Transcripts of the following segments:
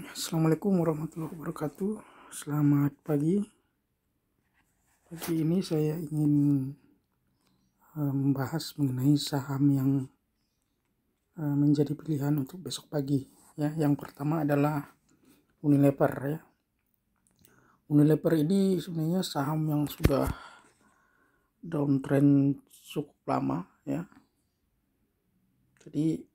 Assalamualaikum warahmatullahi wabarakatuh. Selamat pagi. Pagi ini saya ingin membahas mengenai saham yang menjadi pilihan untuk besok pagi. Ya, yang pertama adalah Unilever. Ya, Unilever ini sebenarnya saham yang sudah downtrend cukup lama. Ya, jadi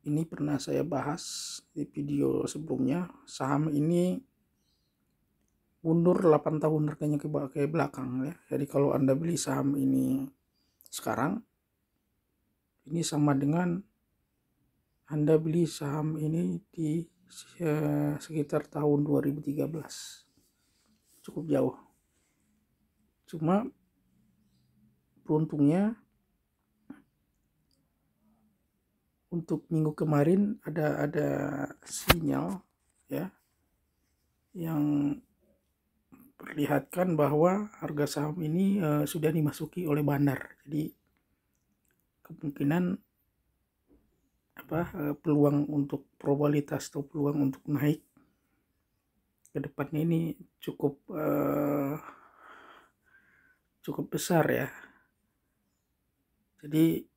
ini pernah saya bahas di video sebelumnya. Saham ini mundur 8 tahun harganya ke belakang ya. Jadi kalau Anda beli saham ini sekarang, ini sama dengan Anda beli saham ini di sekitar tahun 2013. Cukup jauh. Cuma beruntungnya untuk minggu kemarin ada sinyal ya yang perlihatkan bahwa harga saham ini sudah dimasuki oleh bandar. Jadi kemungkinan peluang untuk probabilitas atau peluang untuk naik ke depannya ini cukup besar ya. Jadi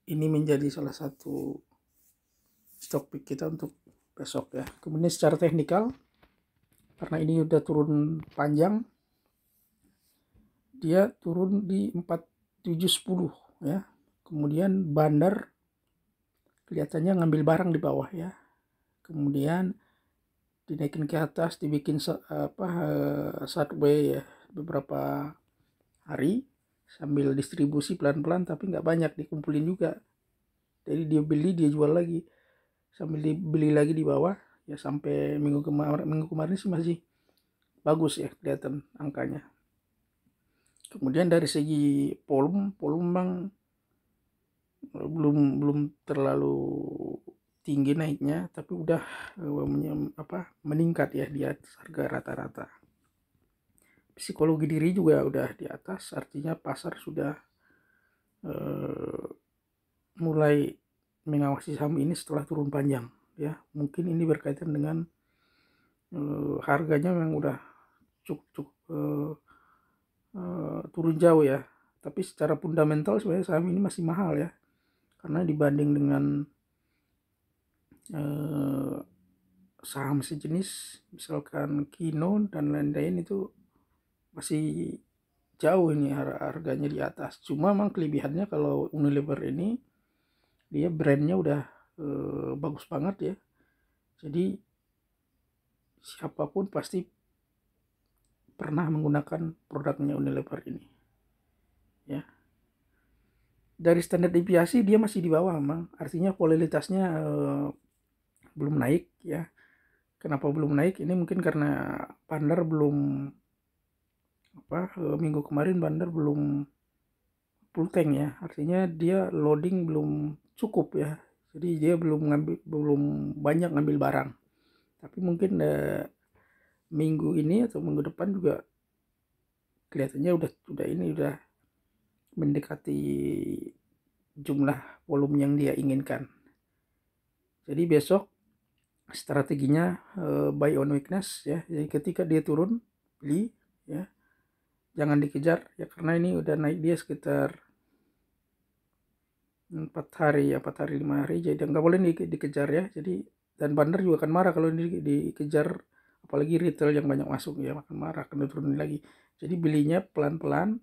ini menjadi salah satu stock pick kita untuk besok ya. Kemudian secara teknikal, karena ini udah turun panjang, dia turun di 4710 ya. Kemudian bandar kelihatannya ngambil barang di bawah ya. Kemudian dinaikin ke atas, dibikin sideways ya beberapa hari sambil distribusi pelan-pelan, tapi nggak banyak dikumpulin juga. Jadi dia beli, dia jual lagi sambil dibeli lagi di bawah ya, sampai minggu kemarin sih masih bagus ya kelihatan angkanya. Kemudian dari segi volume bang belum terlalu tinggi naiknya, tapi udah meningkat ya di atas harga rata-rata. Psikologi diri juga udah di atas, artinya pasar sudah mulai mengawasi saham ini setelah turun panjang ya. Mungkin ini berkaitan dengan harganya yang udah cukup turun jauh ya. Tapi secara fundamental sebenarnya saham ini masih mahal ya, karena dibanding dengan saham sejenis misalkan Kino dan lain-lain itu masih jauh ini harganya di atas. Cuma memang kelebihannya kalau Unilever ini dia brandnya udah bagus banget ya. Jadi siapapun pasti pernah menggunakan produknya Unilever ini ya. Dari standar deviasi dia masih di bawah memang, artinya volatilitasnya belum naik ya. Kenapa belum naik? Ini mungkin karena bandar belum minggu kemarin bandar belum full tank ya, artinya dia loading belum cukup ya. Jadi dia belum banyak ngambil barang. Tapi mungkin minggu ini atau minggu depan juga kelihatannya udah mendekati jumlah volume yang dia inginkan. Jadi besok strateginya buy on weakness ya. Jadi ketika dia turun beli ya, jangan dikejar ya, karena ini udah naik dia sekitar 4 hari 5 hari, jadi nggak boleh dikejar ya. Jadi dan bandar juga akan marah kalau dikejar, apalagi retail yang banyak masuk ya, akan marah akan turunin lagi. Jadi belinya pelan-pelan,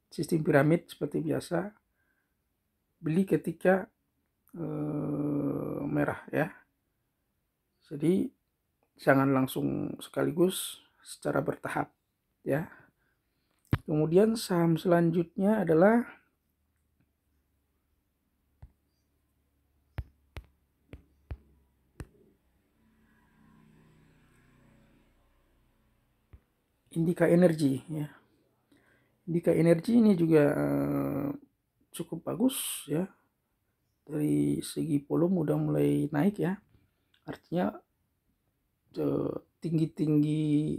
sistem piramid seperti biasa, beli ketika merah ya. Jadi jangan langsung sekaligus, secara bertahap ya. Kemudian saham selanjutnya adalah Indika Energy ya. Indika Energy ini juga cukup bagus ya. Dari segi volume udah mulai naik ya. Artinya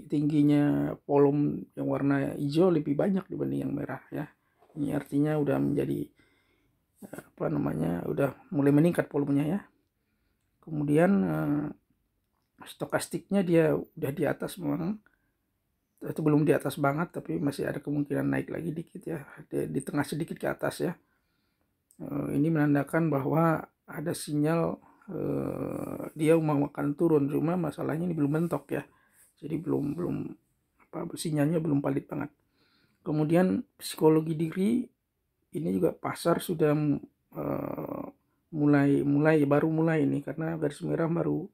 tingginya volume yang warna hijau lebih banyak dibanding yang merah ya. Ini artinya udah menjadi udah mulai meningkat volumenya ya. Kemudian Stokastiknya dia udah di atas memang, itu belum di atas banget, tapi masih ada kemungkinan naik lagi dikit ya, di tengah sedikit ke atas ya. Ini menandakan bahwa ada sinyal dia mau akan turun, cuma masalahnya ini belum mentok ya, jadi belum belum apa, sinyalnya belum valid banget. Kemudian psikologi diri ini juga pasar sudah baru mulai ini, karena garis merah baru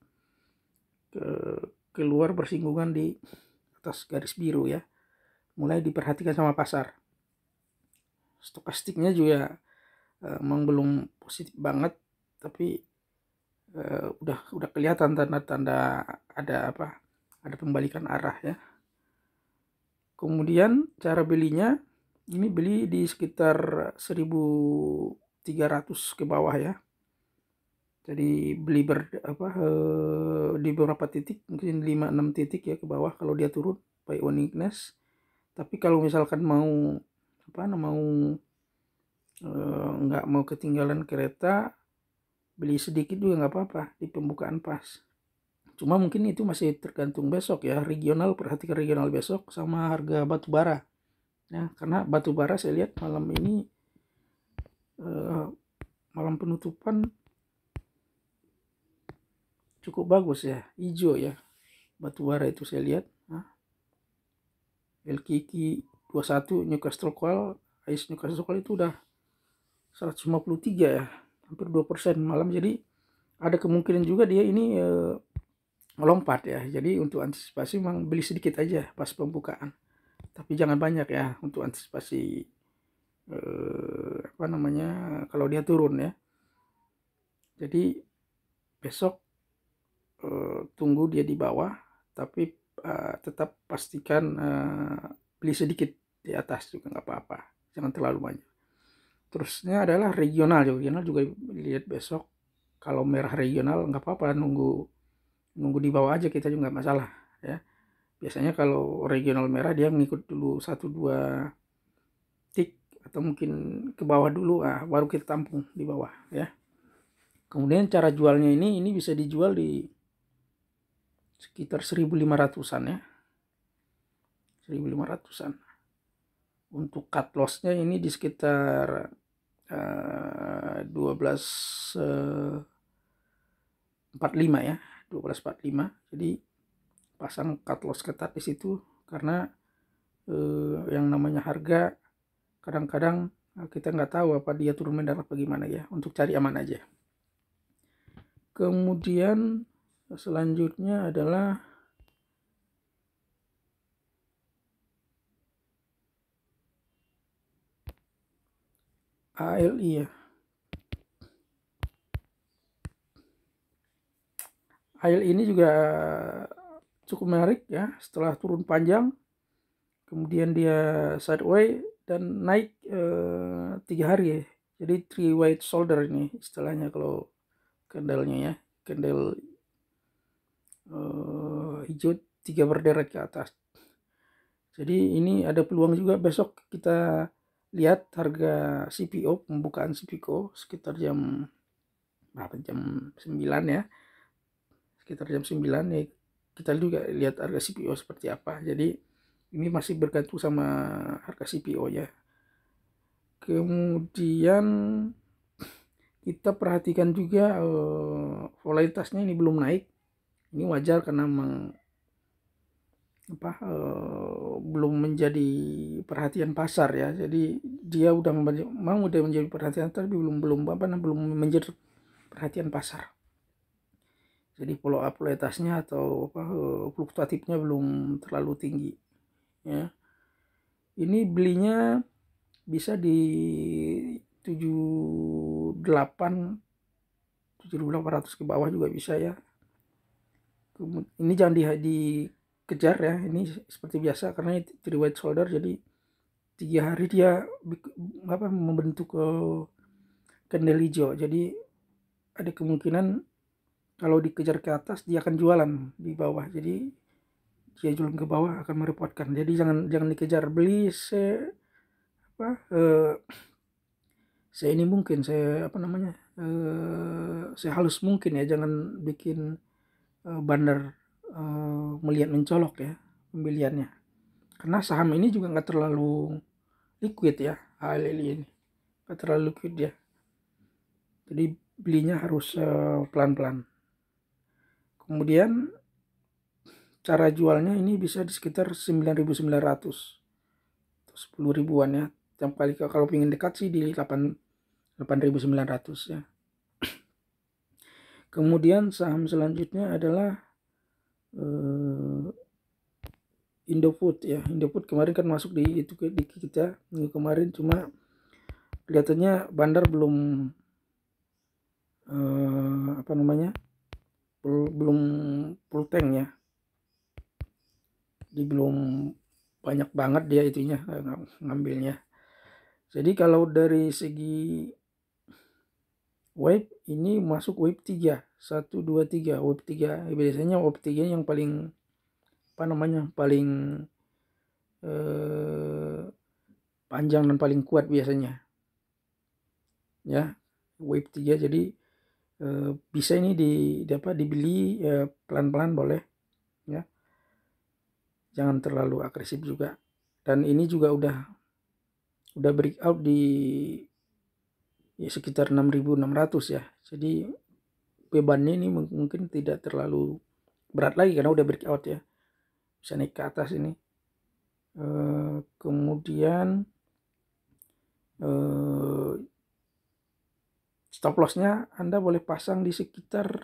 keluar bersinggungan di atas garis biru ya, mulai diperhatikan sama pasar. Stokastiknya juga memang belum positif banget, tapi udah kelihatan tanda-tanda ada pembalikan arah ya. Kemudian cara belinya, ini beli di sekitar 1300 ke bawah ya. Jadi beli di beberapa titik, mungkin 5-6 titik ya ke bawah kalau dia turun by weakness. Tapi kalau misalkan nggak mau ketinggalan kereta, beli sedikit juga nggak apa-apa di pembukaan pas. Cuma mungkin itu masih tergantung besok ya, regional, perhatikan regional besok sama harga batu bara ya, karena batu bara saya lihat malam ini malam penutupan cukup bagus ya, hijau ya batu bara itu saya lihat. LKQ 21 Newcastle Coal, ICE Newcastle Coal itu udah 153 ya, hampir 2% malam, jadi ada kemungkinan juga dia ini melompat ya. Jadi untuk antisipasi memang beli sedikit aja pas pembukaan, tapi jangan banyak ya untuk antisipasi kalau dia turun ya. Jadi besok tunggu dia di bawah, tapi tetap pastikan beli sedikit di atas juga nggak apa-apa, jangan terlalu banyak. Terusnya adalah regional juga lihat besok. Kalau merah regional nggak apa-apa, nunggu di bawah aja, kita juga nggak masalah ya. Biasanya kalau regional merah dia mengikut dulu 1-2 tick atau mungkin ke bawah dulu, baru kita tampung di bawah ya. Kemudian cara jualnya ini bisa dijual di sekitar 1500-an ya, 1500-an. Untuk cut lossnya ini di sekitar 12.45 ya, 12.45. Jadi pasang cut loss ketat di situ, karena yang namanya harga kadang-kadang kita nggak tahu apa dia turun mendarat bagaimana ya, untuk cari aman aja. Kemudian selanjutnya adalah ALI ya. ALI ini juga cukup menarik ya, setelah turun panjang kemudian dia sideways dan naik 3 hari ya. Jadi 3 white shoulder ini istilahnya kalau candlenya ya, candle hijau 3 berderet ke atas. Jadi ini ada peluang juga besok kita lihat harga CPO, pembukaan CPO sekitar jam 9 ya, sekitar jam 9 ya, kita juga lihat harga CPO seperti apa. Jadi ini masih bergantung sama harga CPO ya. Kemudian kita perhatikan juga volatilitasnya ini belum naik. Ini wajar karena memang belum menjadi perhatian pasar ya. Jadi dia udah menjadi perhatian, tapi belum menjadi perhatian pasar. Jadi volatilitasnya atau fluktuatifnya belum terlalu tinggi ya. Ini belinya bisa di 7800 ke bawah juga bisa ya. Ini jangan dikejar ya, ini seperti biasa karena ini 3 white shoulder, jadi 3 hari dia membentuk candle hijau. Jadi ada kemungkinan kalau dikejar ke atas dia akan jualan di bawah, jadi dia jualan ke bawah akan merepotkan. Jadi jangan dikejar. Beli saya ini mungkin saya halus mungkin ya, jangan bikin bandar melihat mencolok ya pembeliannya, karena saham ini juga nggak terlalu liquid ya, ALLI ini nggak terlalu liquid ya, jadi belinya harus pelan-pelan. Kemudian cara jualnya ini bisa di sekitar 9.900 atau 10 ribuan ya. Tiap kali kalau ingin dekat sih di 8.900 ya. Kemudian saham selanjutnya adalah Indofood ya. Indofood kemarin kan masuk di kita minggu kemarin, cuma kelihatannya Bandar belum belum full tank ya. Jadi belum banyak banget dia itunya ngambilnya. Jadi kalau dari segi wave ini masuk wave 3, 1 2 3, wave 3. Biasanya wave 3 yang paling paling panjang dan paling kuat biasanya. Ya, wave 3, jadi bisa ini dibeli pelan-pelan boleh ya. Jangan terlalu agresif juga. Dan ini juga udah breakout di sekitar 6.600 ya. Jadi bebannya ini mungkin tidak terlalu berat lagi karena udah breakout ya. Bisa naik ke atas ini. Kemudian stop lossnya Anda boleh pasang di sekitar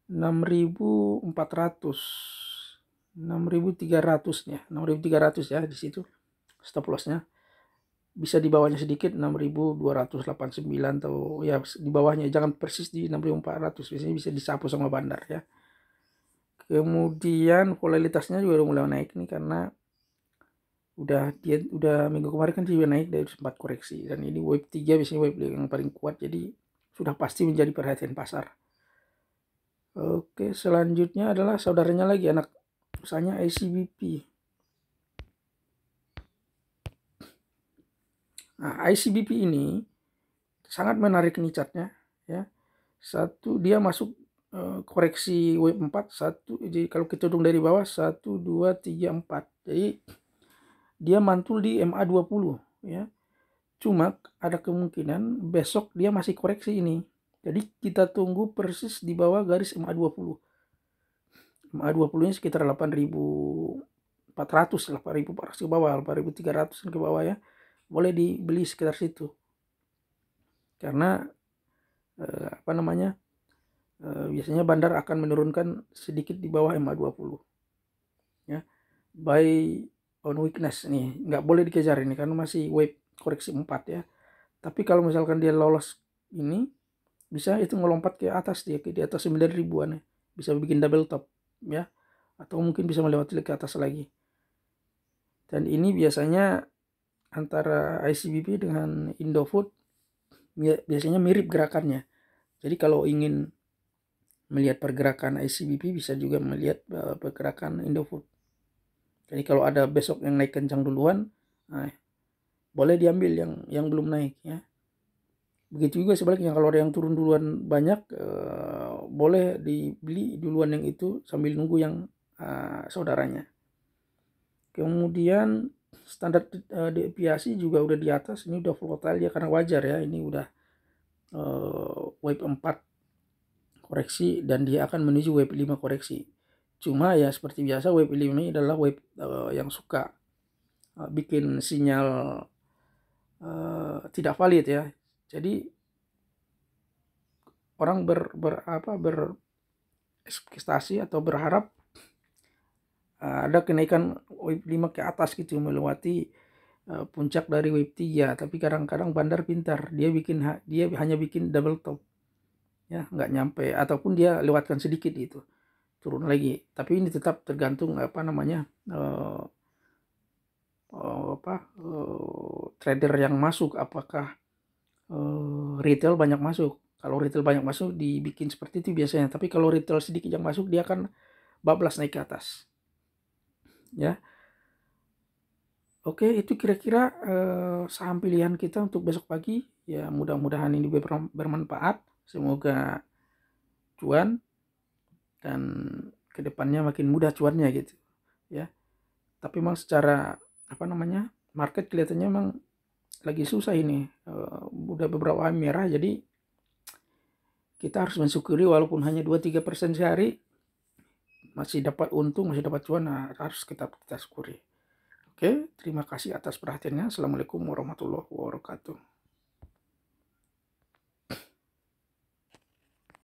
6.400, 6.300 ya, 6.300 ya, di situ stop lossnya. Bisa di bawahnya sedikit 6.289 atau ya di bawahnya, jangan persis di 6.400, biasanya bisa disapu sama Bandar ya. Kemudian volatilitasnya juga udah mulai naik nih karena udah minggu kemarin kan dia naik dari sempat koreksi, dan ini wave 3 biasanya wave yang paling kuat, jadi sudah pasti menjadi perhatian pasar. Oke, selanjutnya adalah saudaranya lagi, anak usahanya ICBP. Nah, ICBP ini sangat menarik nih chartnya ya. Satu, dia masuk koreksi wave 4, jadi kalau kita hitung dari bawah 1 2 3 4. Jadi dia mantul di MA20 ya. Cuma ada kemungkinan besok dia masih koreksi ini. Jadi kita tunggu persis di bawah garis MA20. MA20 nya sekitar 8.400, 8.400 ke bawah, 8.300 ke bawah ya. Boleh dibeli sekitar situ. Karena biasanya Bandar akan menurunkan sedikit di bawah MA20 ya. Buy on weakness nih, nggak boleh dikejar ini karena masih wave koreksi 4 ya. Tapi kalau misalkan dia lolos ini, bisa itu ngelompat ke atas, dia di atas 9 ribuan ya. Bisa bikin double top ya, atau mungkin bisa melewati ke atas lagi. Dan ini biasanya antara ICBP dengan Indofood biasanya mirip gerakannya. Jadi kalau ingin melihat pergerakan ICBP bisa juga melihat pergerakan Indofood. Jadi kalau ada besok yang naik kencang duluan, nah, boleh diambil yang belum naik ya. Begitu juga sebaliknya, kalau ada yang turun duluan banyak, boleh dibeli duluan yang itu sambil nunggu yang saudaranya. Kemudian standar deviasi juga udah di atas, ini udah volatile ya karena wajar ya, ini udah wave 4 koreksi dan dia akan menuju wave 5 koreksi. Cuma ya seperti biasa wave 5 ini adalah wave yang suka bikin sinyal tidak valid ya. Jadi orang berekspektasi atau berharap ada kenaikan wave 5 ke atas gitu, melewati puncak dari wave 3, tapi kadang-kadang Bandar pintar, dia hanya bikin double top ya, nggak nyampe, ataupun dia lewatkan sedikit itu turun lagi. Tapi ini tetap tergantung trader yang masuk, apakah retail banyak masuk. Kalau retail banyak masuk dibikin seperti itu biasanya, tapi kalau retail sedikit yang masuk dia akan bablas naik ke atas ya. Oke, itu kira-kira saham pilihan kita untuk besok pagi ya. Mudah-mudahan ini bermanfaat, semoga cuan. Dan kedepannya makin mudah cuannya gitu ya. Tapi memang secara market kelihatannya memang lagi susah ini, udah beberapa hari merah, jadi kita harus mensyukuri walaupun hanya 2-3% sehari masih dapat untung, masih dapat cuan, harus kita syukuri. Oke, terima kasih atas perhatiannya. Assalamualaikum warahmatullahi wabarakatuh.